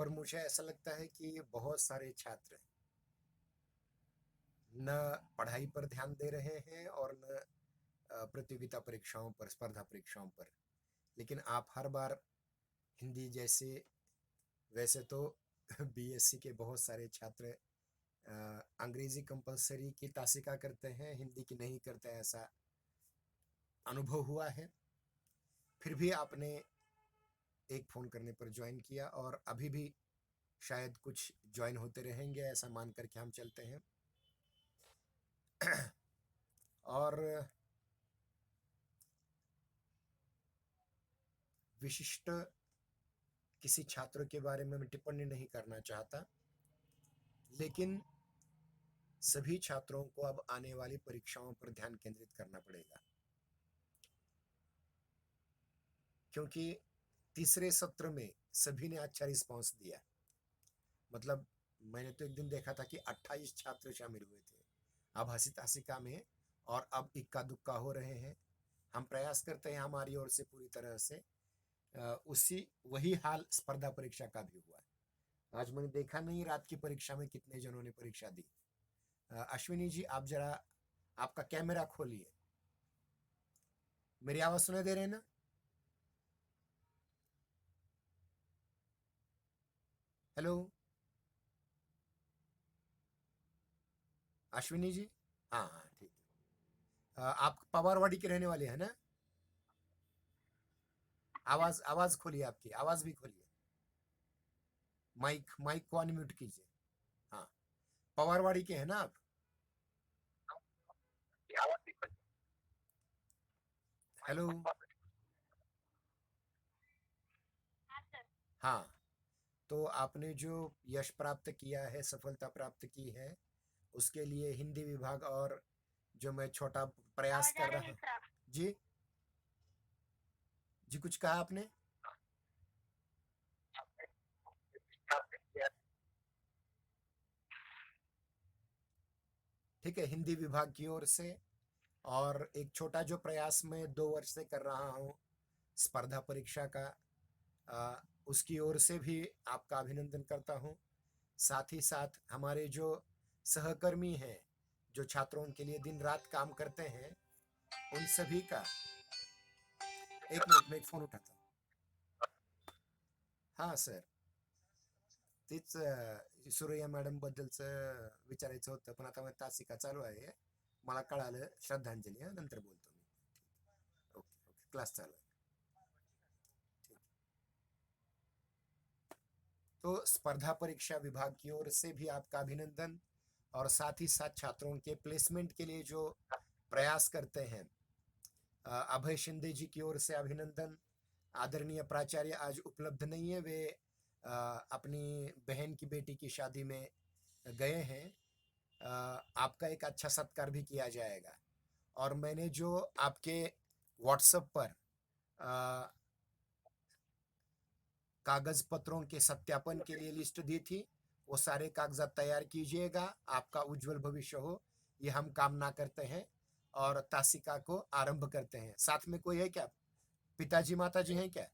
पर मुझे ऐसा लगता है कि बहुत सारे छात्र न पढ़ाई पर ध्यान दे रहे हैं और न प्रतियोगिता परीक्षाओं पर, स्पर्धा परीक्षाओं पर। लेकिन आप हर बार हिंदी जैसे, वैसे तो बीएससी के बहुत सारे छात्र अंग्रेजी कंपलसरी की तासिका करते हैं, हिंदी की नहीं करते, ऐसा अनुभव हुआ है। फिर भी आपने एक फ़ोन करने पर ज्वाइन किया और अभी भी शायद कुछ ज्वाइन होते रहेंगे, ऐसा मान करके हम चलते हैं। और विशिष्ट किसी छात्र के बारे में मैं टिप्पणी नहीं करना चाहता, लेकिन सभी छात्रों को अब आने वाली परीक्षाओं पर ध्यान केंद्रित करना पड़ेगा, क्योंकि तीसरे सत्र में सभी ने अच्छा रिस्पांस दिया। मतलब मैंने तो एक दिन देखा था कि 28 छात्र शामिल हुए थे। अब हंसी ताशिका में और अब इक्का दुक्का हो रहे हैं। हम प्रयास करते हैं हमारी ओर से पूरी तरह से। उसी वही हाल स्पर्धा परीक्षा का भी हुआ। आज मैंने देखा नहीं रात की परीक्षा में कितने जनों ने परीक्षा दी। अश्विनी जी, आप जरा आपका कैमरा खोलिए। मेरी आवाज सुनाई दे रहे हैं ना? हेलो अश्विनी जी। हाँ हाँ, ठीक है। आप पवारवाड़ी के रहने वाले हैं ना? आवाज आवाज खोलिए, आपकी आवाज भी खोलिए। माइक माइक को अनम्यूट कीजिए। हाँ, पवारवाड़ी के हैं ना आप? हेलो। हाँ, तो आपने जो यश प्राप्त किया है, सफलता प्राप्त की है, उसके लिए हिंदी विभाग और जो मैं छोटा प्रयास कर रहा हूँ। जी जी, कुछ कहा आपने? ठीक है, हिंदी विभाग की ओर से और एक छोटा जो प्रयास मैं 2 वर्ष से कर रहा हूँ स्पर्धा परीक्षा का, उसकी ओर से भी आपका अभिनंदन करता हूँ। साथ ही साथ हमारे जो सहकर्मी हैं, जो छात्रों के लिए दिन रात काम करते हैं, उन सभी का। एक मिनिट में एक फोन उठाता हूँ। हाँ सर, तेच सुरैया मॅडम बद्दलचं विचारायचं होतं, पण आता तासिका चालू आहे, मला कळालं. श्रद्धांजली, हा नंतर बोलतो मी. ओके ओके, क्लास चालू आहे. ठीक. तो स्पर्धा परीक्षा विभाग की ओर से भी आपका अभिनंदन, और साथ ही साथ छात्रों के प्लेसमेंट के लिए जो प्रयास करते हैं, अभय शिंदे जी की ओर से अभिनंदन। आदरणीय प्राचार्य आज उपलब्ध नहीं है, वे अपनी बहन की बेटी की शादी में गए हैं। आपका एक अच्छा सत्कार भी किया जाएगा। और मैंने जो आपके व्हाट्सएप पर कागज पत्रों के सत्यापन के लिए लिस्ट दी थी, वो सारे कागजात तैयार कीजिएगा। आपका उज्जवल भविष्य हो, ये हम कामना करते हैं और तासिका को आरंभ करते हैं। साथ में कोई है क्या? पिताजी माताजी हैं क्या?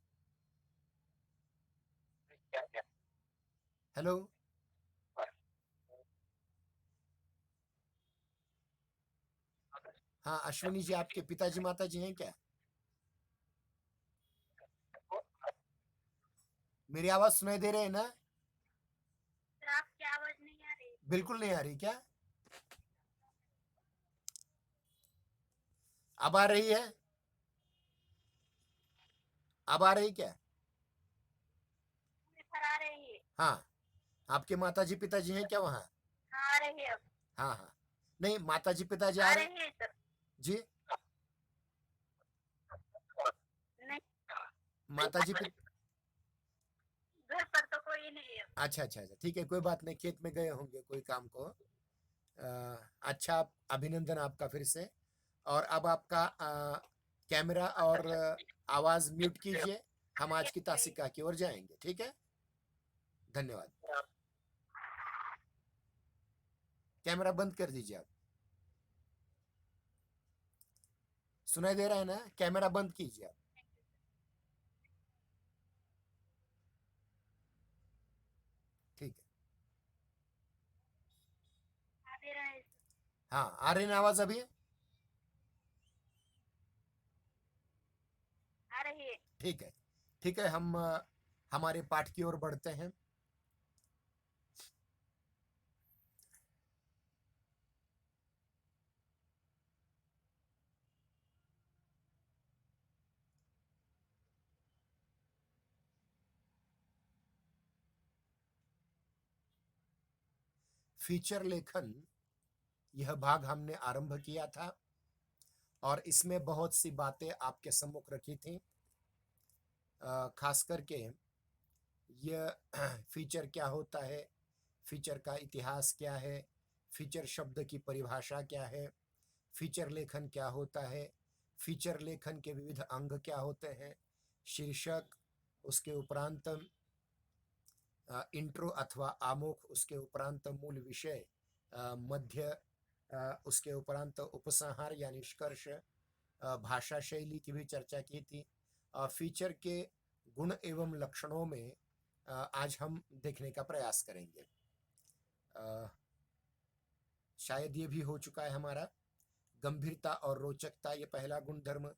हेलो। हाँ अश्विनी जी, आपके पिताजी माताजी हैं क्या? मेरी आवाज सुनाई दे रही है ना? आपकी आवाज नहीं आ रही। बिल्कुल नहीं आ रही क्या? अब आ रही है? अब आ रही क्या? आ रही है। हाँ, आपके माताजी पिताजी हैं क्या वहाँ? आ रही है अब। हाँ हाँ, नहीं माताजी पिताजी आ रहे हैं सर जी? नहीं, माताजी पिता घर पर तो कोई नहीं है। अच्छा अच्छा अच्छा, ठीक है, कोई बात नहीं, खेत में गए होंगे कोई काम को। अच्छा, अभिनंदन आपका फिर से। और अब आपका कैमरा और आवाज म्यूट कीजिए। हम आज की तासिका की ओर जाएंगे, ठीक है? धन्यवाद। कैमरा बंद कर दीजिए आप। सुनाई दे रहा है ना? कैमरा बंद कीजिए आप। हाँ, आ रही ना आवाज अभी? आ रही है। ठीक है। ठीक है, हम हमारे पाठ की ओर बढ़ते हैं। फीचर लेखन, यह भाग हमने आरंभ किया था और इसमें बहुत सी बातें आपके सम्मुख रखी थी। खास करके यह फीचर क्या होता है, फीचर का इतिहास क्या है, फीचर शब्द की परिभाषा क्या है, फीचर लेखन क्या होता है, फीचर लेखन के विविध अंग क्या होते हैं, शीर्षक, उसके उपरांत इंट्रो अथवा आमुख, उसके उपरांत मूल विषय, मध्य, उसके उपरांत उपसंहार या निष्कर्ष, भाषा शैली की भी चर्चा की थी। फीचर के गुण एवं लक्षणों में आज हम देखने का प्रयास करेंगे। अ, शायद ये भी हो चुका है हमारा। गंभीरता और रोचकता, ये पहला गुणधर्म।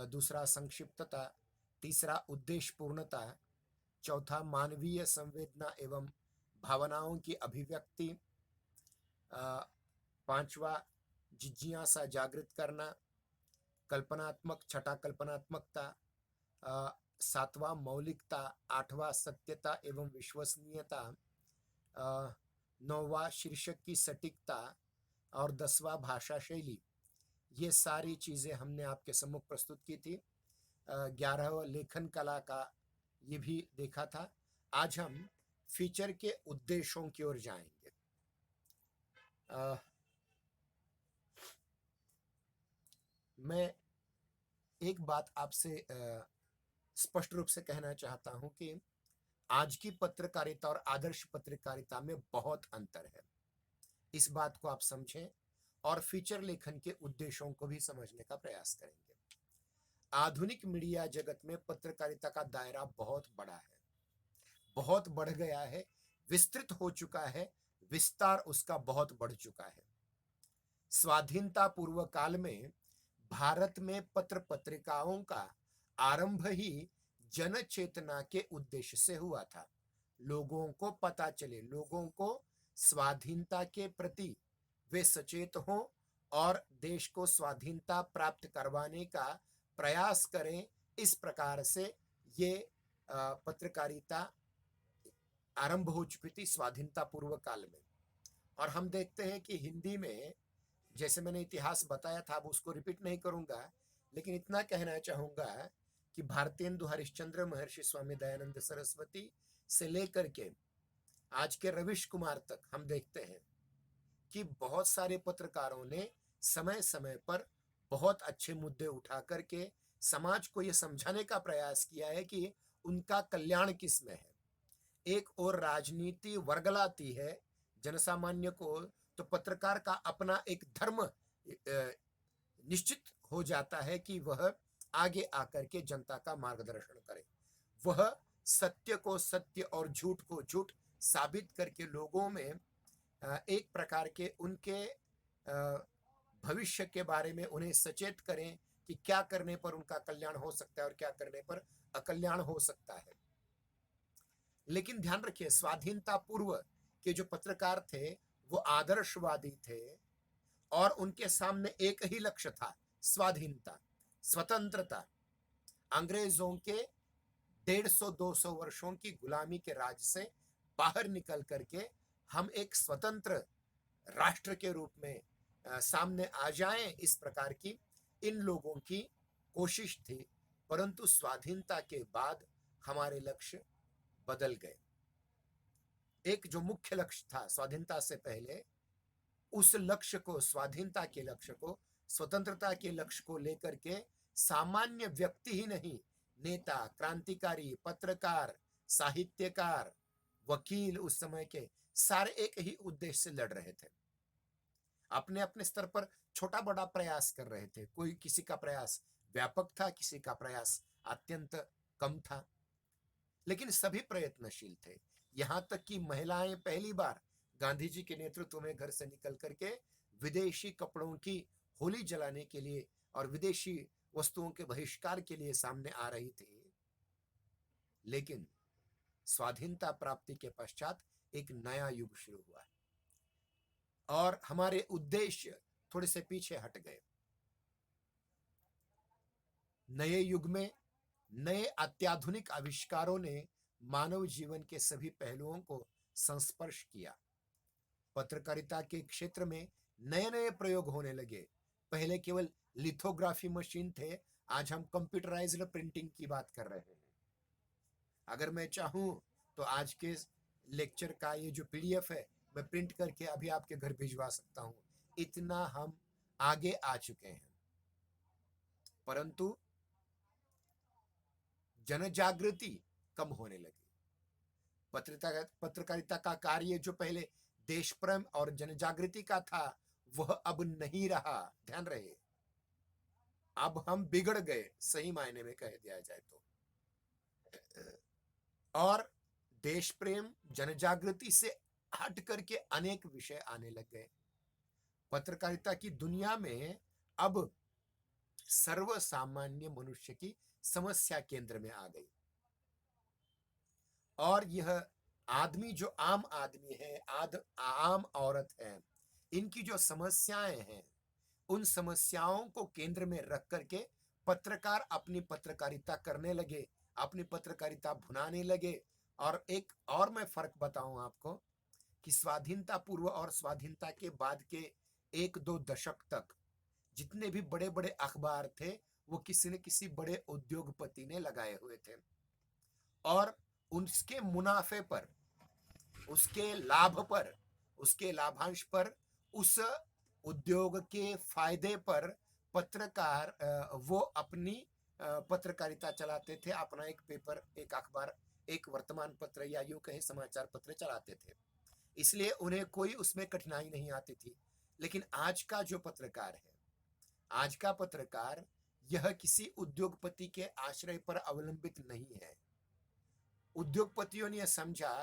दूसरा संक्षिप्तता, तीसरा उद्देश्य पूर्णता, चौथा मानवीय संवेदना एवं भावनाओं की अभिव्यक्ति, अ, पांचवा जिज्ञासा जागृत करना, कल्पनात्मक, छठा कल्पनात्मकता, सातवां मौलिकता, आठवां सत्यता एवं विश्वसनीयता, नौवां शीर्षक की सटीकता और 10वां भाषा शैली। ये सारी चीज़ें हमने आपके सम्मुख प्रस्तुत की थी। 11वां लेखन कला का ये भी देखा था। आज हम फीचर के उद्देश्यों की ओर जाएंगे। अ, मैं एक बात आपसे स्पष्ट रूप से कहना चाहता हूं कि आज की पत्रकारिता और आदर्श पत्रकारिता में बहुत अंतर है। इस बात को आप समझें और फीचर लेखन के उद्देश्यों को भी समझने का प्रयास करेंगे। आधुनिक मीडिया जगत में पत्रकारिता का दायरा बहुत बड़ा है, बहुत बढ़ गया है, विस्तृत हो चुका है, विस्तार उसका बहुत बढ़ चुका है। स्वाधीनता पूर्व काल में भारत में पत्र पत्रिकाओं का आरंभ ही जन चेतना के उद्देश्य से हुआ था। लोगों को पता चले, लोगों को स्वाधीनता के प्रति वे सचेत हों और देश को स्वाधीनता प्राप्त करवाने का प्रयास करें। इस प्रकार से ये पत्रकारिता आरंभ हो चुकी थी स्वाधीनता पूर्व काल में। और हम देखते हैं कि हिंदी में, जैसे मैंने इतिहास बताया था, अब उसको रिपीट नहीं करूंगा, लेकिन इतना कहना चाहूंगा कि भारतेंदु हरिश्चंद्र, महर्षि स्वामी दयानंद सरस्वती से लेकर के आज के रविश कुमार तक हम देखते हैं कि बहुत सारे पत्रकारों ने समय समय पर बहुत अच्छे मुद्दे उठा करके समाज को यह समझाने का प्रयास किया है कि उनका कल्याण किस में है। एक और राजनीति वर्गलाती है जनसामान्य को, तो पत्रकार का अपना एक धर्म निश्चित हो जाता है कि वह आगे आकर के जनता का मार्गदर्शन करे। वह सत्य को सत्य और झूठ को झूठ साबित करके लोगों में एक प्रकार के उनके भविष्य के बारे में उन्हें सचेत करें कि क्या करने पर उनका कल्याण हो सकता है और क्या करने पर अकल्याण हो सकता है। लेकिन ध्यान रखिए, स्वाधीनता पूर्व के जो पत्रकार थे वो आदर्शवादी थे और उनके सामने एक ही लक्ष्य था, स्वाधीनता, स्वतंत्रता। अंग्रेजों के 150-200 वर्षों की गुलामी के राज से बाहर निकल करके हम एक स्वतंत्र राष्ट्र के रूप में सामने आ जाएं, इस प्रकार की इन लोगों की कोशिश थी। परंतु स्वाधीनता के बाद हमारे लक्ष्य बदल गए। एक जो मुख्य लक्ष्य था स्वाधीनता से पहले, उस लक्ष्य को, स्वाधीनता के लक्ष्य को, स्वतंत्रता के लक्ष्य को लेकर के सामान्य व्यक्ति ही नहीं, नेता, क्रांतिकारी, पत्रकार, साहित्यकार, वकील उस समय के सारे एक ही उद्देश्य से लड़ रहे थे। अपने अपने स्तर पर छोटा बड़ा प्रयास कर रहे थे। कोई किसी का प्रयास व्यापक था, किसी का प्रयास अत्यंत कम था, लेकिन सभी प्रयत्नशील थे। यहां तक कि महिलाएं पहली बार गांधी जी के नेतृत्व में घर से निकल करके विदेशी कपड़ों की होली जलाने के लिए और विदेशी वस्तुओं के बहिष्कार के लिए सामने आ रही थी, लेकिन स्वाधीनता प्राप्ति के पश्चात एक नया युग शुरू हुआ है और हमारे उद्देश्य थोड़े से पीछे हट गए। नए युग में नए अत्याधुनिक आविष्कारों ने मानव जीवन के सभी पहलुओं को संस्पर्श किया। पत्रकारिता के क्षेत्र में नए नए प्रयोग होने लगे। पहले केवल लिथोग्राफी मशीन थे, आज हम कंप्यूटराइज्ड प्रिंटिंग की बात कर रहे हैं। अगर मैं चाहूं तो आज के लेक्चर का ये जो पीडीएफ है मैं प्रिंट करके अभी आपके घर भिजवा सकता हूं। इतना हम आगे आ चुके हैं। परंतु जनजागृति कम होने लगी। पत्रकारिता का कार्य जो पहले देश प्रेम और जनजागृति का था, वह अब नहीं रहा। ध्यान रहे, अब हम बिगड़ गए, सही मायने में कह दिया जाए तो। और देश प्रेम जनजागृति से हट करके अनेक विषय आने लग गए। पत्रकारिता की दुनिया में अब सर्व सामान्य मनुष्य की समस्या केंद्र में आ गई और यह आदमी जो आम आदमी है, आम औरत है, इनकी जो समस्याएं हैं, उन समस्याओं को केंद्र में रख करके पत्रकार अपनी पत्रकारिता करने लगे, अपनी पत्रकारिता भुनाने लगे। और एक और मैं फर्क बताऊं आपको कि स्वाधीनता पूर्व और स्वाधीनता के बाद के 1-2 दशक तक जितने भी बड़े बड़े अखबार थे, वो किसी न किसी बड़े उद्योगपति ने लगाए हुए थे और उसके मुनाफे पर, उसके लाभ पर, उसके लाभांश पर, उस उद्योग के फायदे पर पत्रकार वो अपनी पत्रकारिता चलाते थे। अपना एक पेपर, एक अखबार, एक वर्तमान पत्र या यूं कहें समाचार पत्र चलाते थे, इसलिए उन्हें कोई उसमें कठिनाई नहीं आती थी। लेकिन आज का जो पत्रकार है, आज का पत्रकार यह किसी उद्योगपति के आश्रय पर अवलंबित नहीं है। उद्योगपतियों ने समझा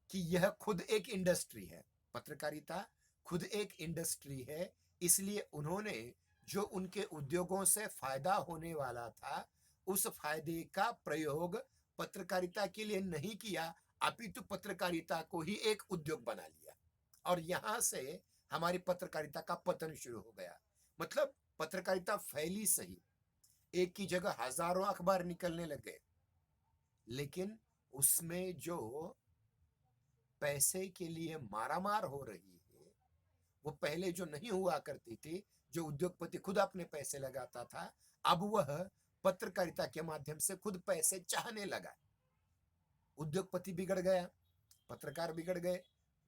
कि यह खुद एक इंडस्ट्री है, पत्रकारिता खुद एक इंडस्ट्री है, इसलिए उन्होंने जो उनके उद्योगों से फायदा होने वाला था, उस फायदे का प्रयोग पत्रकारिता के लिए नहीं किया, अपितु पत्रकारिता को ही एक उद्योग बना लिया और यहां से हमारी पत्रकारिता का पतन शुरू हो गया। मतलब पत्रकारिता फैली सही, एक की जगह हजारों अखबार निकलने लगे, लेकिन उसमें जो पैसे के लिए मारामार हो रही है, वो पहले जो नहीं हुआ करती थी, जो उद्योगपति खुद अपने पैसे लगाता था, अब वह पत्रकारिता के माध्यम से खुद पैसे चाहने लगा। उद्योगपति बिगड़ गया, पत्रकार बिगड़ गए,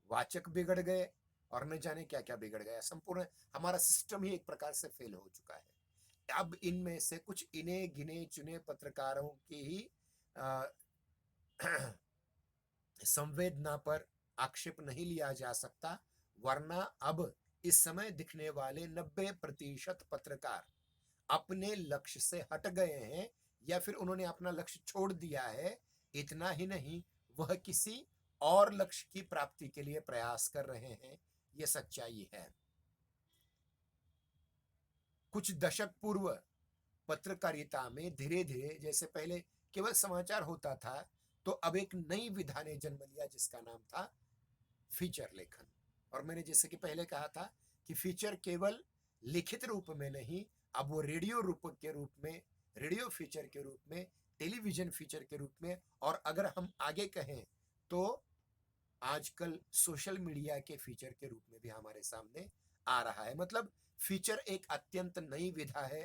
वाचक बिगड़ गए और न जाने क्या क्या बिगड़ गया। संपूर्ण हमारा सिस्टम ही एक प्रकार से फेल हो चुका है। अब इनमें से कुछ इने गिने चुने पत्रकारों की ही संवेदना पर आक्षेप नहीं लिया जा सकता, वरना अब इस समय दिखने वाले 90% पत्रकार अपने लक्ष्य से हट गए हैं या फिर उन्होंने अपना लक्ष्य छोड़ दिया है। इतना ही नहीं, वह किसी और लक्ष्य की प्राप्ति के लिए प्रयास कर रहे हैं। यह सच्चाई है। कुछ दशक पूर्व पत्रकारिता में धीरे धीरे, जैसे पहले केवल समाचार होता था, तो अब एक नई विधा ने जन्म लिया जिसका नाम था फीचर लेखन। और मैंने जैसे कि पहले कहा था कि फीचर केवल लिखित रूप में नहीं, अब वो रेडियो रूप के रूप में, रेडियो फीचर के रूप में, टेलीविजन फीचर के रूप में, और अगर हम आगे कहें तो आजकल सोशल मीडिया के फीचर के रूप में भी हमारे सामने आ रहा है। मतलब फीचर एक अत्यंत नई विधा है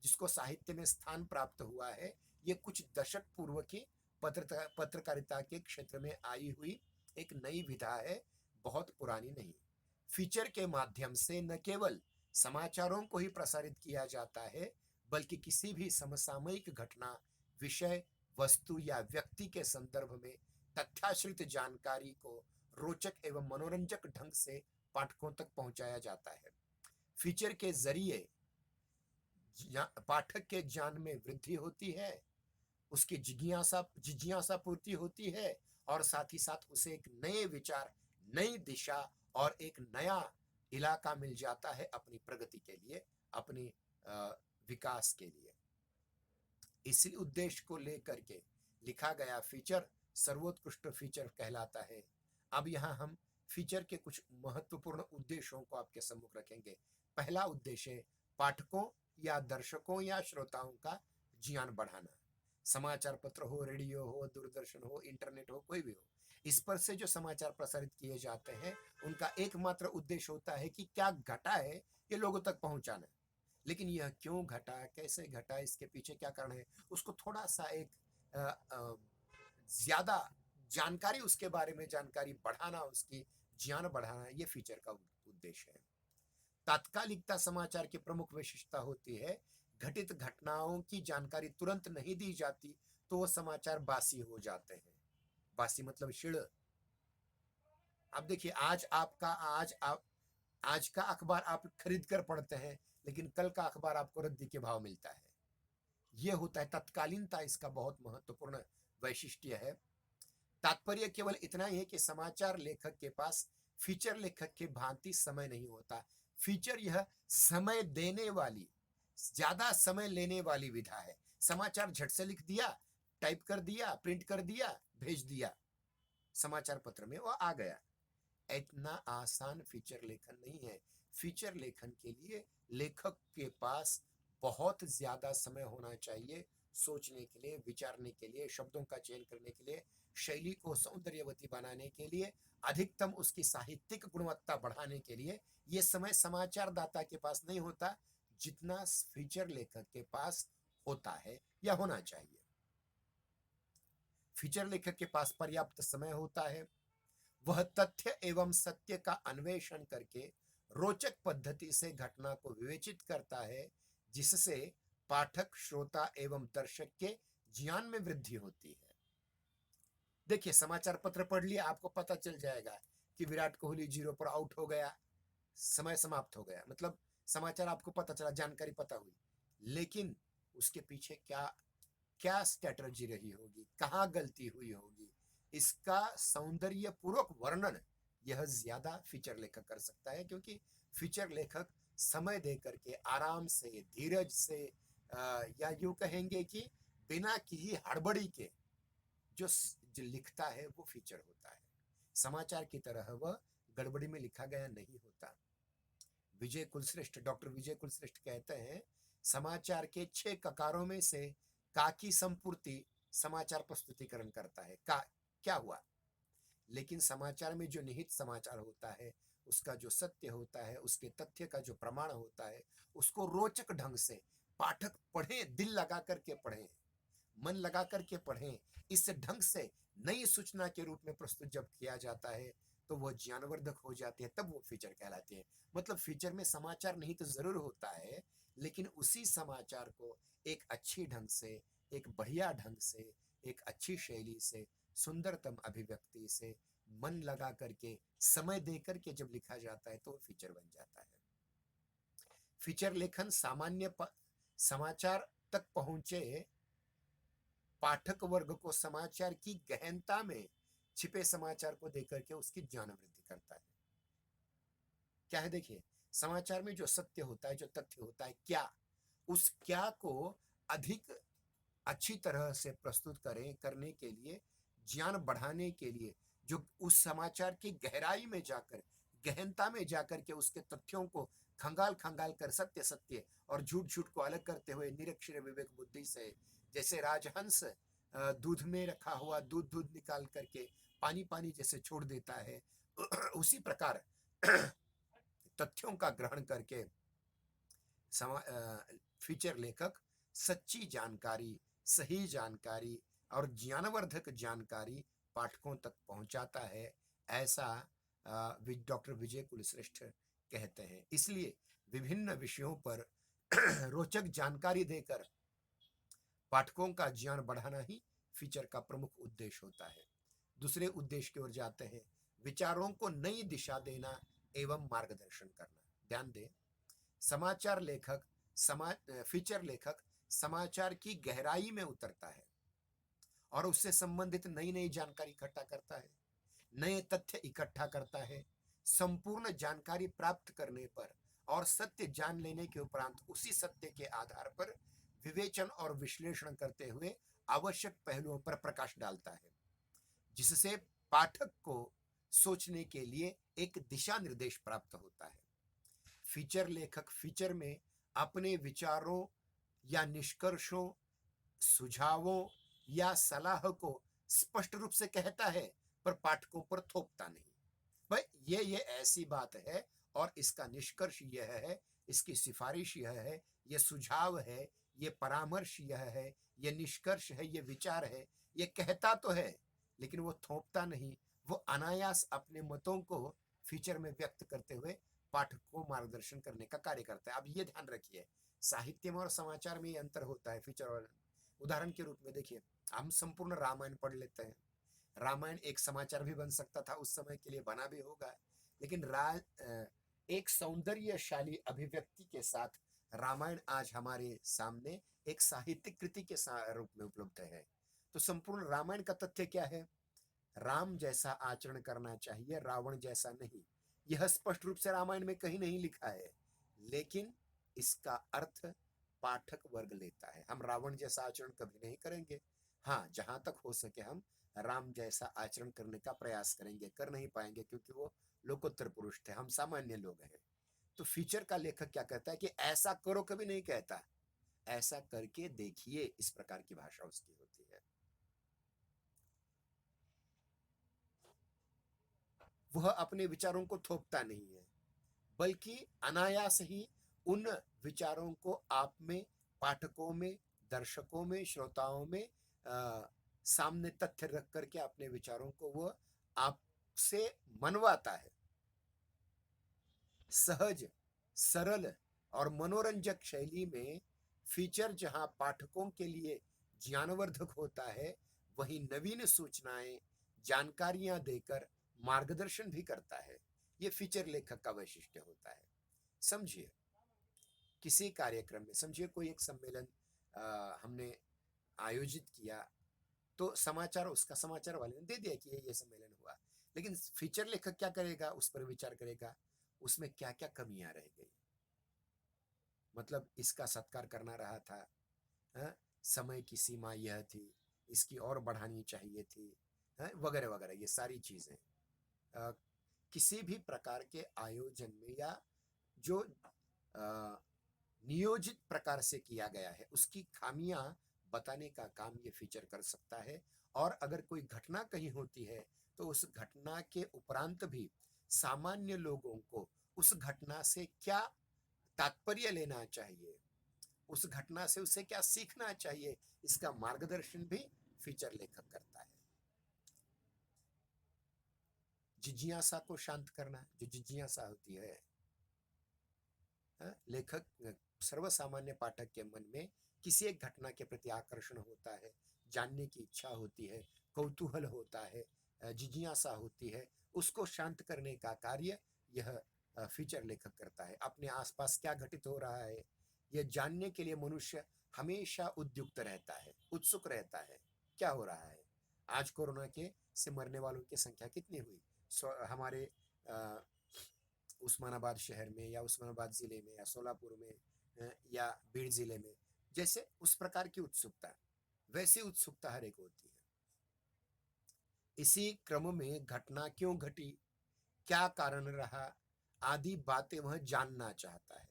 जिसको साहित्य में स्थान प्राप्त हुआ है। ये कुछ दशक पूर्व की पत्रकारिता के क्षेत्र में आई हुई एक नई विधा है, बहुत पुरानी नहीं। फीचर के माध्यम से न केवल समाचारों को ही प्रसारित किया जाता है, बल्कि किसी भी समसामयिक घटना, विषय, वस्तु या व्यक्ति के संदर्भ में तथ्याश्रित जानकारी को रोचक एवं मनोरंजक ढंग से पाठकों तक पहुंचाया जाता है। फीचर के जरिए पाठक के ज्ञान में वृद्धि होती है, उसकी जिज्ञासा पूर्ति होती है और साथ ही साथ उसे एक नए विचार, नई दिशा और एक नया इलाका मिल जाता है अपनी प्रगति के लिए, अपनी विकास के लिए। इसी उद्देश्य को लेकर के लिखा गया फीचर सर्वोत्कृष्ट फीचर कहलाता है। अब यहाँ हम फीचर के कुछ महत्वपूर्ण उद्देश्यों को आपके सम्मुख रखेंगे। पहला उद्देश्य पाठकों या दर्शकों या श्रोताओं का ज्ञान बढ़ाना। समाचार पत्र हो, रेडियो हो, दूरदर्शन हो, इंटरनेट हो, कोई भी हो, इस पर से जो समाचार प्रसारित किए जाते हैं उनका एकमात्र उद्देश्य होता है कि क्या घटा है ये लोगों तक पहुंचाना। लेकिन यह क्यों घटा, कैसे घटा, इसके पीछे क्या कारण है, उसको थोड़ा सा एक ज्यादा जानकारी, उसके बारे में जानकारी बढ़ाना, उसकी ज्ञान बढ़ाना, ये फीचर का उद्देश्य है। तात्कालिकता समाचार की प्रमुख विशेषता होती है। घटित घटनाओं की जानकारी तुरंत नहीं दी जाती तो वो समाचार बासी हो जाते हैं। बासी मतलब शिड़। अब देखिए, आज का अखबार आप खरीद कर पढ़ते हैं, लेकिन कल का अखबार आपको रद्दी के भाव मिलता है। यह होता है तत्कालीनता, इसका बहुत महत्वपूर्ण वैशिष्ट्य है। तात्पर्य केवल इतना ही है कि समाचार लेखक के पास फीचर लेखक के भांति समय नहीं होता। फीचर यह समय देने वाली, ज्यादा समय लेने वाली विधा है। समाचार झट से लिख दिया, टाइप कर दिया, प्रिंट कर दिया, भेज दिया, समाचार पत्र में वो आ गया। इतना आसान फीचर लेखन नहीं है। फीचर लेखन के लिए लेखक के पास बहुत ज्यादा समय होना चाहिए, सोचने के लिए, विचारने के लिए, शब्दों का चयन करने के लिए, शैली को सौंदर्यवती बनाने के लिए, अधिकतम उसकी साहित्यिक गुणवत्ता बढ़ाने के लिए। यह समय समाचार दाता के पास नहीं होता जितना फीचर लेखक के पास होता है या होना चाहिए। फीचर लेखक के पास पर्याप्त समय होता है। वह तथ्य एवं सत्य का अन्वेषण करके रोचक पद्धति से घटना को विवेचित करता है, जिससे पाठक, श्रोता एवं दर्शक के ज्ञान में वृद्धि होती है। देखिए, समाचार पत्र पढ़ लिया, आपको पता चल जाएगा कि विराट कोहली 0 पर आउट हो गया, समय समाप्त हो गया, मतलब समाचार आपको पता चला, जानकारी पता हुई। लेकिन उसके पीछे क्या क्या स्ट्रैटेजी रही होगी, कहाँ गलती हुई होगी, इसका सौंदर्य पूर्वक वर्णन यह ज्यादा फीचर लेखक कर सकता है। क्योंकि फीचर लेखक समय दे करके, आराम से, धीरज से, या यूं कहेंगे कि बिना की हड़बड़ी के जो लिखता है वो फीचर होता है। समाचार की तरह वह गड़बड़ी में लिखा गया नहीं होता। डॉक्टर विजय कुलश्रेष्ठ कहते हैं, समाचार के 6 ककारों में से का की संपूर्ति समाचार प्रस्तुतिकरण करता है। का क्या हुआ, लेकिन समाचार में जो निहित समाचार होता है, उसका जो सत्य होता है, उसके तथ्य का जो प्रमाण होता है, उसको रोचक ढंग से पाठक पढ़ें, दिल लगा करके पढ़ें, मन लगा करके पढ़ें। इस ढंग से नई सूचना के रूप में प्रस्तुत जब किया जाता है तो वो ज्ञानवर्धक हो जाती है, तब वो फीचर कहलाती है। मतलब फीचर में समाचार नहीं तो जरूर होता है, लेकिन उसी समाचार को एक अच्छी ढंग से, एक बढ़िया ढंग से, एक अच्छी शैली से, सुंदरतम अभिव्यक्ति से, मन लगा करके, समय दे करके जब लिखा जाता है तो फीचर बन जाता है। फीचर लेखन समाचार तक पहुंचे पाठक वर्ग को समाचार की गहनता में छिपे समाचार को देकर के उसकी ज्ञान वृद्धि करता है। क्या है, देखिए, समाचार में जो सत्य होता है, जो तथ्य होता है, उस क्या को अधिक अच्छी तरह से प्रस्तुत करने के लिए, ज्ञान बढ़ाने के लिए, जो उस समाचार की गहराई में जाकर, गहनता में जाकर के उसके तथ्यों को खंगाल खंगाल कर, सत्य सत्य और झूठ झूठ को अलग करते हुए निरक्षर विवेक बुद्धि से, जैसे राजहंस दूध में रखा हुआ दूध निकाल करके पानी पानी जैसे छोड़ देता है, उसी प्रकार तथ्यों का ग्रहण करके फीचर लेखक सच्ची जानकारी, सही जानकारी और ज्ञानवर्धक जानकारी पाठकों तक पहुंचाता है, ऐसा डॉक्टर विजय कुलश्रेष्ठ कहते हैं। इसलिए विभिन्न विषयों पर रोचक जानकारी देकर पाठकों का ज्ञान बढ़ाना ही फीचर का प्रमुख उद्देश्य होता है। दूसरे उद्देश्य की ओर जाते हैं, विचारों को नई दिशा देना एवं मार्गदर्शन करना। ध्यान दें, फीचर लेखक समाचार की गहराई में उतरता है और उससे संबंधित नई नई जानकारी इकट्ठा करता है, नए तथ्य इकट्ठा करता है, संपूर्ण जानकारी प्राप्त करने पर और सत्य जान लेने के उपरांत उसी सत्य के आधार पर विवेचन और विश्लेषण करते हुए आवश्यक पहलुओं पर प्रकाश डालता है, जिससे पाठक को सोचने के लिए एक दिशा निर्देश प्राप्त होता है। फीचर लेखक फीचर में अपने विचारों या निष्कर्षों, सुझावों या सलाह को स्पष्ट रूप से कहता है, पर पाठकों पर थोपता नहीं। भाई ये ऐसी बात है और इसका निष्कर्ष यह है, इसकी सिफारिश यह है, ये सुझाव है, ये परामर्श यह है, ये निष्कर्ष है, ये विचार है, ये कहता तो है लेकिन वो थोपता नहीं। वो अनायास अपने मतों को फीचर में व्यक्त करते हुए पाठक को मार्गदर्शन करने का कार्य करता है। अब ये ध्यान रखिए, साहित्य में और समाचार में ये अंतर होता है फीचर और। उदाहरण के रूप में देखिए, हम संपूर्ण रामायण पढ़ लेते हैं। रामायण एक समाचार भी बन सकता था, उस समय के लिए बना भी होगा, लेकिन एक सौंदर्यशाली अभिव्यक्ति के साथ रामायण आज हमारे सामने एक साहित्यिक कृति के रूप में उपलब्ध है। तो संपूर्ण रामायण का तथ्य क्या है? राम जैसा आचरण करना चाहिए, रावण जैसा नहीं। यह स्पष्ट रूप से रामायण में कहीं नहीं लिखा है, लेकिन इसका अर्थ पाठक वर्ग लेता है। हम रावण जैसा आचरण कभी नहीं करेंगे। हाँ, जहां तक हो सके हम राम जैसा आचरण करने का प्रयास करेंगे, कर नहीं पाएंगे क्योंकि वो लोकोत्तर पुरुष थे, हम सामान्य लोग हैं। तो फीचर का लेखक क्या कहता है कि ऐसा करो, कभी नहीं कहता ऐसा करके देखिए, इस प्रकार की भाषा उसकी होती है। वह अपने विचारों को थोपता नहीं है, बल्कि अनायास ही उन विचारों को आप में, पाठकों में, दर्शकों में, श्रोताओं में सामने तथ्य रख करके अपने विचारों को वह आपसे मनवाता है। सहज, सरल और मनोरंजक शैली में फीचर जहां पाठकों के लिए ज्ञानवर्धक होता है, वहीं नवीन सूचनाएं, जानकारियां देकर मार्गदर्शन भी करता है। यह फीचर लेखक का वैशिष्ट्य होता है। समझिए, किसी कार्यक्रम में, समझिए कोई एक सम्मेलन हमने आयोजित किया, तो समाचार, उसका समाचार वाले ने दे दिया कि ये सम्मेलन हुआ, लेकिन फीचर लेखक क्या करेगा? उस पर विचार करेगा, उसमें क्या क्या कमियां रह गई, मतलब इसका सत्कार करना रहा था, हाँ? समय की सीमा यह थी, इसकी और बढ़ानी चाहिए थी, वगैरह वगैरह, ये सारी चीजें किसी भी प्रकार के आयोजन में या जो नियोजित प्रकार से किया गया है उसकी खामियां बताने का काम ये फीचर कर सकता है। और अगर कोई घटना कहीं होती है तो उस घटना के उपरांत भी सामान्य लोगों को उस घटना से क्या तात्पर्य लेना चाहिए, उस घटना से उसे क्या सीखना चाहिए, इसका मार्गदर्शन भी फीचर लेखक करता है। जिज्ञासा को शांत करना, जो जिज्ञासा होती है, लेखक सर्वसामान्य पाठक के मन में किसी एक घटना के प्रति आकर्षण होता है, जानने की इच्छा होती है, कौतूहल होता है, जिज्ञासा होती है, उसको शांत करने का कार्य यह फीचर लेखक करता है। अपने आसपास क्या घटित हो रहा है यह जानने के लिए मनुष्य हमेशा उद्युक्त रहता है, उत्सुक रहता है। क्या हो रहा है आज? कोरोना के से मरने वालों की संख्या कितनी हुई हमारे उस्मानाबाद शहर में या उस्मानाबाद जिले में या सोलापुर में या बीड़ जिले में, जैसे उस प्रकार की उत्सुकता, वैसी उत्सुकता हर एक होती है। इसी क्रम में घटना क्यों घटी, क्या कारण रहा, आदि बातें वह जानना चाहता है।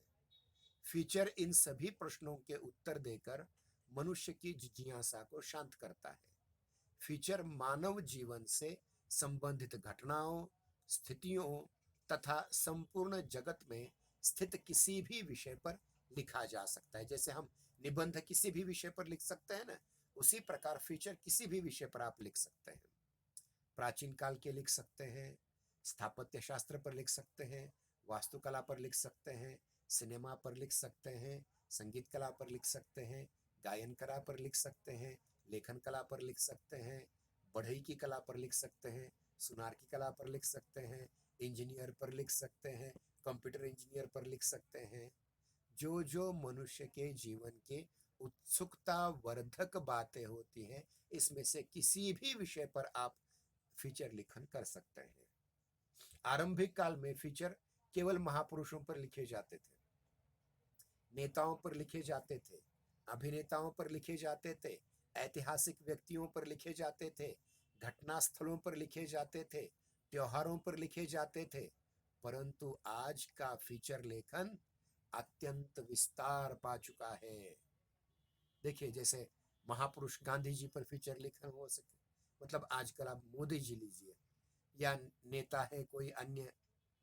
फीचर इन सभी प्रश्नों के उत्तर देकर मनुष्य की जिज्ञासा को शांत करता है। फीचर मानव जीवन से संबंधित घटनाओं, स्थितियों तथा संपूर्ण जगत में स्थित किसी भी विषय पर लिखा जा सकता है। जैसे हम निबंध किसी भी विषय पर लिख सकते हैं ना, उसी प्रकार फीचर किसी भी विषय पर आप लिख सकते हैं। प्राचीन काल के लिख सकते हैं, स्थापत्य शास्त्र पर लिख सकते हैं, वास्तुकला पर लिख सकते हैं, सिनेमा पर लिख सकते हैं, संगीत कला पर लिख सकते हैं, गायन कला पर लिख सकते हैं, लेखन कला पर लिख सकते हैं, बढ़ई की कला पर लिख सकते हैं, सुनार की कला पर लिख सकते हैं, इंजीनियर पर लिख सकते हैं, कंप्यूटर इंजीनियर पर लिख सकते हैं। जो जो मनुष्य के जीवन के उत्सुकता वर्धक बातें होती हैं, इसमें से किसी भी विषय पर आप फीचर लेखन कर सकते हैं। आरंभिक काल में फीचर केवल महापुरुषों पर लिखे जाते थे, नेताओं पर लिखे जाते थे, अभिनेताओं पर लिखे जाते थे, ऐतिहासिक व्यक्तियों पर लिखे जाते थे, घटना स्थलों पर लिखे जाते थे, त्योहारों पर लिखे जाते थे। परंतु आज का फीचर लेखन अत्यंत विस्तार पा चुका है। देखिए, जैसे महापुरुष गांधी जी पर फीचर लेखन हो सके, मतलब आजकल आप मोदी जी लीजिए, या नेता है कोई अन्य,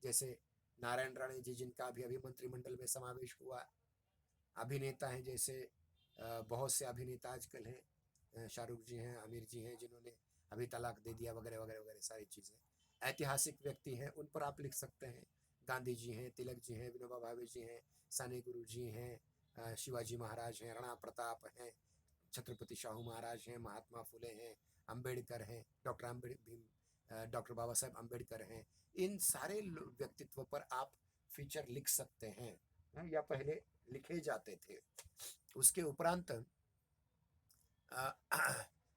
जैसे नारायण राणे जी जिनका अभी अभी मंत्रिमंडल में समावेश हुआ, अभिनेता हैं जैसे बहुत से अभिनेता आजकल हैं, शाहरुख जी हैं, आमिर जी हैं जिन्होंने अभी तलाक दे दिया, वगैरह वगैरह वगैरह सारी चीज़ें। ऐतिहासिक व्यक्ति हैं, उन पर आप लिख सकते हैं, गांधी जी हैं, तिलक जी हैं, विनोबा भावे जी हैं, साने गुरु जी हैं, शिवाजी महाराज हैं, राणा प्रताप हैं, छत्रपति शाहू महाराज हैं, महात्मा फुले हैं, अंबेडकर हैं, डॉक्टर बाबा साहेब अंबेडकर हैं। इन सारे व्यक्तित्व पर आप फीचर लिख सकते हैं, या पहले लिखे जाते थे। उसके उपरांत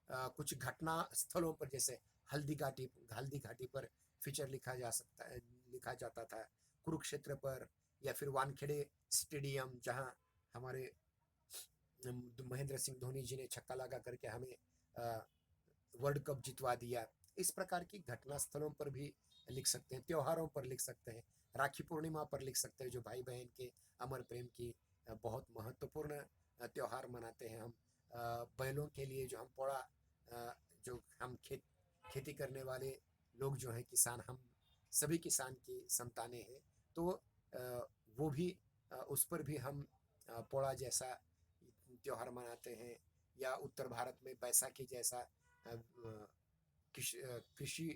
कुछ घटना स्थलों पर, जैसे हल्दी घाटी पर फीचर लिखा जाता था, कुरुक्षेत्र पर, या फिर वानखेड़े स्टेडियम जहां हमारे महेंद्र सिंह धोनी जी ने छक्का लगा करके हमें वर्ल्ड कप जितवा दिया। इस प्रकार की घटना स्थलों पर भी लिख सकते हैं, त्योहारों पर लिख सकते हैं, राखी पूर्णिमा पर लिख सकते हैं, जो भाई बहन के अमर प्रेम की बहुत महत्वपूर्ण त्योहार मनाते हैं हम। बैलों के लिए जो हम पोड़ा, जो हम खेती करने वाले लोग जो हैं किसान, हम सभी किसान की संतानें हैं, तो वो भी उस पर भी हम पोड़ा जैसा त्योहार मनाते हैं। या उत्तर भारत में बैसाखी जैसा कृषि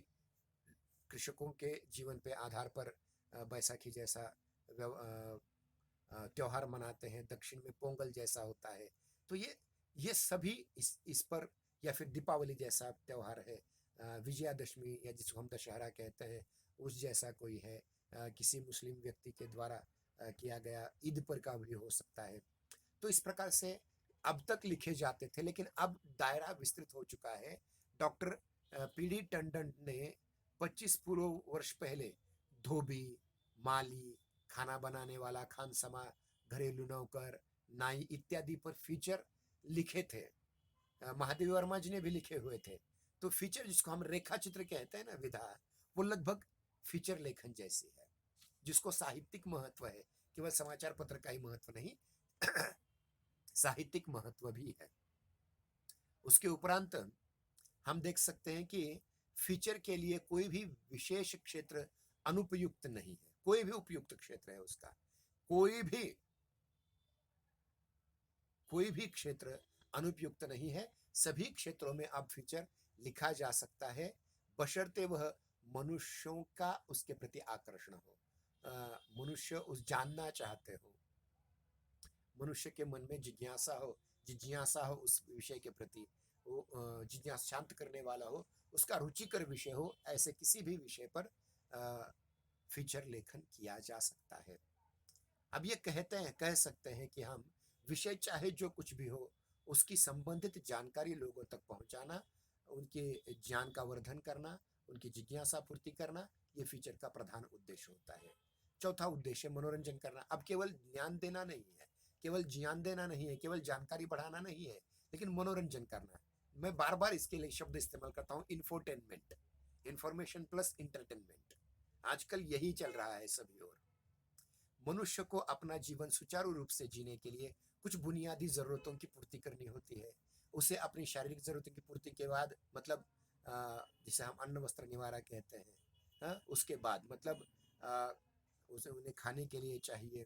कृषकों के जीवन पे आधार पर बैसाखी जैसा त्योहार मनाते हैं। दक्षिण में पोंगल जैसा होता है। तो ये सभी इस पर, या फिर दीपावली जैसा त्योहार है, विजयादशमी या जिसको हम दशहरा कहते हैं उस जैसा कोई है, किसी मुस्लिम व्यक्ति के द्वारा किया गया ईद पर का भी हो सकता है। तो इस प्रकार से अब तक लिखे जाते थे, लेकिन अब दायरा विस्तृत हो चुका है। डॉक्टर पीडी टंडन ने 25 पूर्व वर्ष पहले धोबी, माली, खाना बनाने वाला, खानसमा, घरेलू नौकर, नाई इत्यादि पर फीचर लिखे थे। महादेवी वर्मा जी ने भी लिखे हुए थे। तो फीचर, जिसको हम रेखा चित्र कहते हैं ना, विधा, वो लगभग फीचर लेखन जैसी है, जिसको साहित्यिक महत्व है, केवल समाचार पत्र का ही महत्व नहीं, साहित्यिक महत्व भी है। उसके उपरांत हम देख सकते हैं कि फीचर के लिए कोई भी विशेष क्षेत्र अनुपयुक्त नहीं है, कोई भी उपयुक्त क्षेत्र है उसका, कोई भी क्षेत्र अनुपयुक्त नहीं है। सभी क्षेत्रों में अब फीचर लिखा जा सकता है, बशर्ते वह मनुष्यों का उसके प्रति आकर्षण हो, मनुष्य उस जानना चाहते हो, मनुष्य के मन में जिज्ञासा हो उस विषय के प्रति, वो जिज्ञासा शांत करने वाला हो, उसका रुचिकर विषय हो, ऐसे किसी भी विषय पर फीचर लेखन किया जा सकता है। अब ये कह सकते हैं कि हम विषय चाहे जो कुछ भी हो, उसकी संबंधित जानकारी लोगों तक पहुंचाना, उनके ज्ञान का वर्धन करना, उनकी जिज्ञासा पूर्ति करना, ये फीचर का प्रधान उद्देश्य होता है। चौथा उद्देश्य मनोरंजन करना। अब केवल ज्ञान देना नहीं है, केवल ज्ञान देना नहीं है, केवल जानकारी बढ़ाना नहीं है, लेकिन मनोरंजन करना। मैं बार बार इसके लिए शब्द इस्तेमाल करता हूँ, इंफोटेनमेंट, इंफॉर्मेशन प्लस इंटरटेनमेंट। आजकल यही चल रहा है सभी ओर। मनुष्य को अपना जीवन सुचारू रूप से जीने के लिए कुछ बुनियादी जरूरतों की पूर्ति करनी होती है। उसे अपनी शारीरिक जरूरतों की पूर्ति के बाद, मतलब जिसे हम अन्न वस्त्र निवारा कहते हैं, उसके बाद मतलब उसे उन्हें खाने के लिए चाहिए,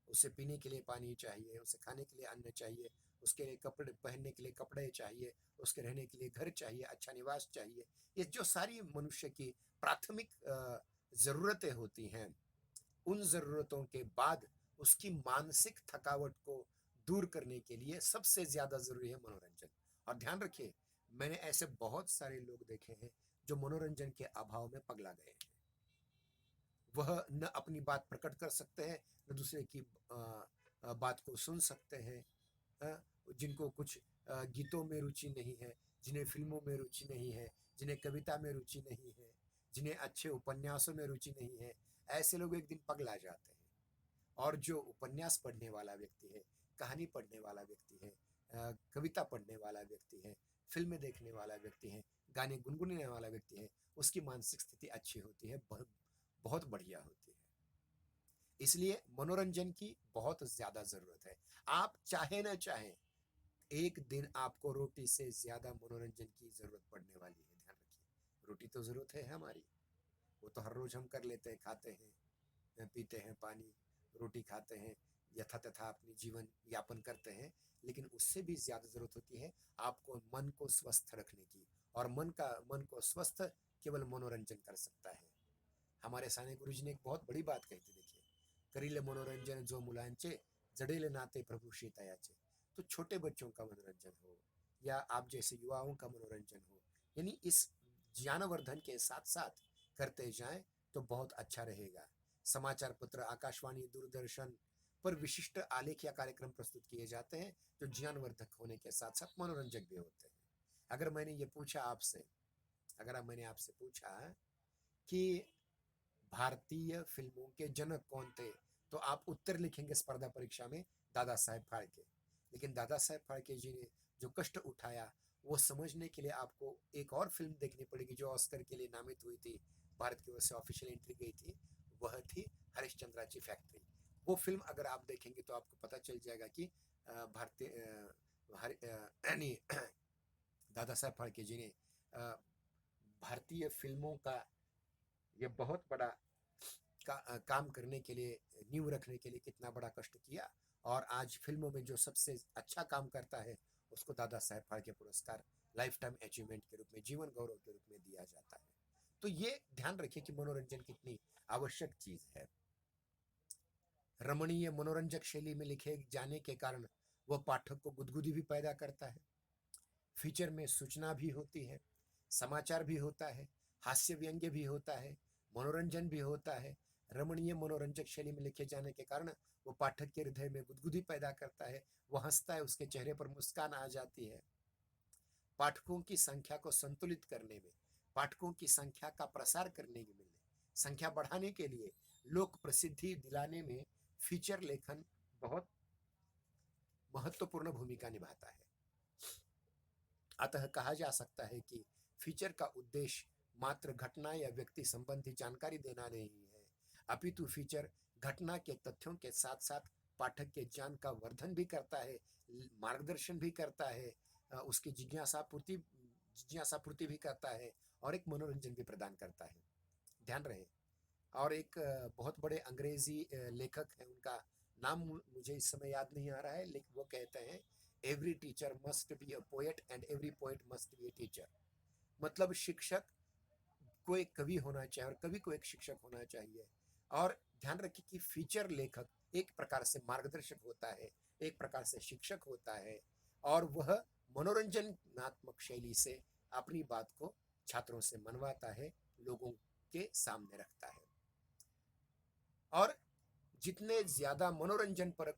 उसे पीने के लिए पानी चाहिए, उसे खाने के लिए अन्न चाहिए, उसके लिए कपड़े पहनने के लिए कपड़े चाहिए, उसके रहने के लिए घर चाहिए, अच्छा निवास चाहिए। ये जो सारी मनुष्य की प्राथमिक जरूरतें होती हैं, उन जरूरतों के बाद उसकी मानसिक थकावट को दूर करने के लिए सबसे ज्यादा जरूरी है मनोरंजन। और ध्यान रखिए, मैंने ऐसे बहुत सारे लोग देखे हैं जो मनोरंजन के अभाव में पगला गए हैं। वह न अपनी बात प्रकट कर सकते हैं, न दूसरे की बात को सुन सकते हैं। जिनको कुछ गीतों में रुचि नहीं है, जिन्हें फिल्मों में रुचि नहीं है, जिन्हें कविता में रुचि नहीं है, जिन्हें अच्छे उपन्यासों में रुचि नहीं है, ऐसे लोग एक दिन पगला जाते हैं। और जो उपन्यास पढ़ने वाला व्यक्ति है, कहानी पढ़ने वाला व्यक्ति है, कविता पढ़ने वाला व्यक्ति है, फिल्में देखने वाला व्यक्ति है, गाने गुनगुनाने वाला व्यक्ति है, उसकी मानसिक स्थिति अच्छी होती है, बहुत बहुत बढ़िया होती है। इसलिए मनोरंजन की बहुत ज्यादा जरूरत है। आप चाहे ना चाहे, एक दिन आपको रोटी से ज्यादा मनोरंजन की जरूरत पड़ने वाली है। ध्यान रखिए, रोटी तो जरूरत है हमारी, वो तो हर रोज हम कर लेते हैं, खाते हैं, पीते हैं पानी, रोटी खाते हैं, यथा तथा अपनी जीवन यापन करते हैं। लेकिन उससे भी ज्यादा जरूरत होती है आपको मन को स्वस्थ रखने की, और मन को स्वस्थ केवल मनोरंजन कर सकता है। हमारे साने गुरु जी ने एक बहुत बड़ी बात कही थी, देखिए, करीले मनोरंजन जो मुलांचे, जड़ेले नाते प्रभु शीतयाचे। तो छोटे बच्चों का मनोरंजन हो या आप जैसे युवाओं का मनोरंजन हो, यानी इस ज्ञानवर्धन के साथ साथ करते जाएं तो बहुत अच्छा रहेगा। समाचार पत्र, आकाशवाणी, दूरदर्शन पर विशिष्ट आलेख या कार्यक्रम प्रस्तुत किए जाते हैं जो ज्ञानवर्धक होने के साथ साथ मनोरंजक भी होते हैं। अगर मैंने ये पूछा आपसे, अगर मैंने आपसे पूछा कि भारतीय फिल्मों के जनक कौन थे, तो आप उत्तर लिखेंगे स्पर्धा परीक्षा में दादा साहेब फाल्के। लेकिन दादा साहेब फाल्के जी ने जो कष्ट उठाया, वो समझने के लिए आपको एक और फिल्म देखनी पड़ेगी जो ऑस्कर के लिए नामित हुई थी, भारत की ओर से ऑफिशियल एंट्री गई थी। वह थी हरिश्चंद्राची फैक्ट्री। वो फिल्म अगर आप देखेंगे तो आपको पता चल जाएगा कि भारतीय यानी दादा साहेब फाल्के जी ने भारतीय फिल्मों का ये बहुत बड़ा काम करने के लिए, नींव रखने के लिए कितना बड़ा कष्ट किया। और आज फिल्मों में जो सबसे अच्छा काम करता है उसको दादा साहेब फाल्के पुरस्कार लाइफ टाइम अचीवमेंट के रूप में, जीवन गौरव के रूप में दिया जाता है। तो ये ध्यान रखिए कि मनोरंजन कितनी आवश्यक चीज है। रमणीय मनोरंजक शैली में लिखे जाने के कारण वह पाठक को गुदगुदी भी पैदा करता है। फीचर में सूचना भी होती है, समाचार भी होता है, हास्य व्यंग्य भी होता है, मनोरंजन भी होता है। रमणीय मनोरंजक शैली में लिखे जाने के कारण वो पाठक के हृदय में गुदगुदी पैदा करता है, वो हंसता है, उसके चेहरे पर मुस्कान आ जाती है। पाठकों की संख्या को संतुलित करने में, पाठकों की संख्या का प्रसार करने में, संख्या बढ़ाने के लिए, लोक प्रसिद्धि दिलाने में फीचर लेखन बहुत महत्वपूर्ण भूमिका निभाता है। अतः कहा जा सकता है कि फीचर का उद्देश्य मात्र घटना या व्यक्ति संबंधी जानकारी देना नहीं है, अपितु फीचर घटना के तथ्यों के साथ साथ पाठक के ज्ञान का वर्धन भी करता है, मार्गदर्शन भी करता है, उसकी जिज्ञासा पूर्ति भी करता है, और एक मनोरंजन भी प्रदान करता है। ध्यान रहे। और एक बहुत बड़े अंग्रेजी लेखक हैं, उनका नाम मुझे इस समय याद नहीं आ रहा है, लेकिन वो कहते हैं every teacher must be a poet and every poet must be a teacher. मतलब शिक्षक को एक कवि होना चाहिए और कवि को एक शिक्षक होना चाहिए। और ध्यान रखिए कि फीचर लेखक एक प्रकार से मार्गदर्शक होता है, एक प्रकार से शिक्षक होता है, और वह मनोरंजनात्मक शैली से अपनी बात को छात्रों से मनवाता है, लोगों के सामने रखता है। और जितने ज्यादा मनोरंजन परक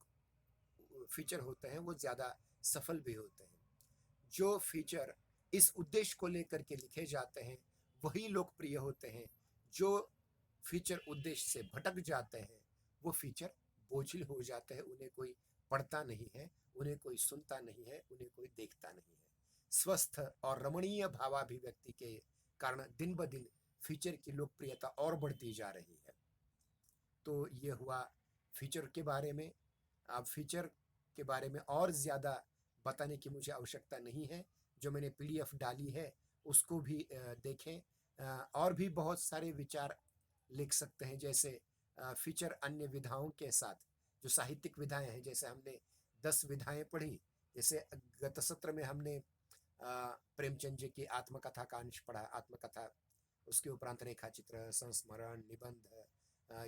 फीचर होते हैं वो ज्यादा सफल भी होते हैं। जो फीचर इस उद्देश्य को लेकर के लिखे जाते हैं वही लोकप्रिय होते हैं। जो फीचर उद्देश्य से भटक जाते हैं वो फीचर बोझिल हो जाते हैं, उन्हें कोई पढ़ता नहीं है, उन्हें कोई सुनता नहीं है, उन्हें कोई देखता नहीं है। स्वस्थ और रमणीय भावाभिव्यक्ति के कारण दिन ब दिन फीचर की लोकप्रियता और बढ़ती जा रही है। तो ये हुआ फीचर के बारे में। अब फीचर के बारे में और ज़्यादा बताने की मुझे आवश्यकता नहीं है, जो मैंने पीडीएफ डाली है उसको भी देखें। और भी बहुत सारे विचार लिख सकते हैं, जैसे फीचर अन्य विधाओं के साथ जो साहित्यिक विधाएं हैं, जैसे हमने 10 विधाएं पढ़ी। जैसे गत सत्र में हमने प्रेमचंद जी की आत्मकथा का अंश पढ़ा, आत्मकथा, उसके उपरांत रेखा चित्र, संस्मरण, निबंध,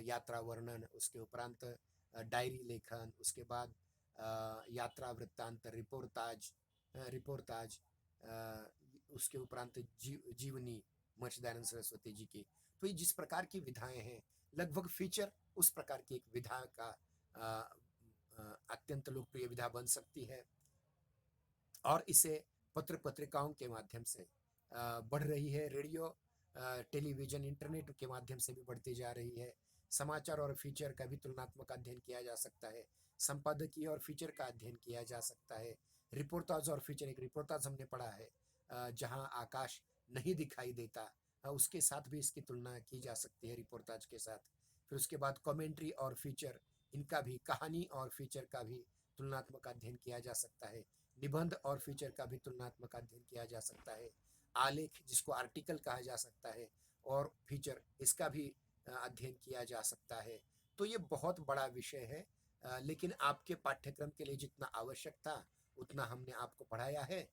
यात्रा वर्णन, उसके उपरांत डायरी लेखन, उसके बाद यात्रा वृत्तांत, रिपोर्टाज, उसके उपरांत जीवनी मर्च सरस्वती जी की। तो ये जिस प्रकार की विधाएं हैं, लगभग फीचर उस प्रकार की एक विधा का अत्यंत लोकप्रिय विधा बन सकती है। और इसे पत्र पत्रिकाओं के माध्यम से बढ़ रही है। रेडियो टेलीविज़न, इंटरनेट के माध्यम से भी बढ़ती जा रही है। समाचार और फीचर का भी तुलनात्मक अध्ययन किया जा सकता है। संपादकीय और फीचर का अध्ययन किया जा सकता है। रिपोर्टाज और फीचर, एक रिपोर्टाज हमने पढ़ा है जहाँ आकाश नहीं दिखाई देता, उसके साथ भी इसकी तुलना की जा सकती है रिपोर्टाज के साथ। फिर उसके बाद कमेंट्री और फीचर, इनका भी, कहानी और फीचर का भी तुलनात्मक अध्ययन किया जा सकता है। निबंध और फीचर का भी तुलनात्मक अध्ययन किया जा सकता है। आलेख, जिसको आर्टिकल कहा जा सकता है, और फीचर, इसका भी अध्ययन किया जा सकता है। तो ये बहुत बड़ा विषय है, लेकिन आपके पाठ्यक्रम के लिए जितना आवश्यक था उतना हमने आपको पढ़ाया है।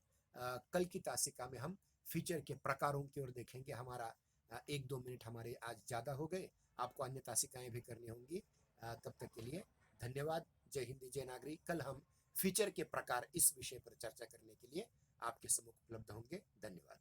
कल की तासिका में हम फीचर के प्रकारों की ओर देखेंगे। हमारा 1-2 मिनट हमारे आज ज़्यादा हो गए, आपको अन्य तासिकाएं भी करनी होंगी। तब तक के लिए धन्यवाद। जय हिंदी, जय नागरिक। कल हम फीचर के प्रकार इस विषय पर चर्चा करने के लिए आपके सम्मुख उपलब्ध होंगे। धन्यवाद।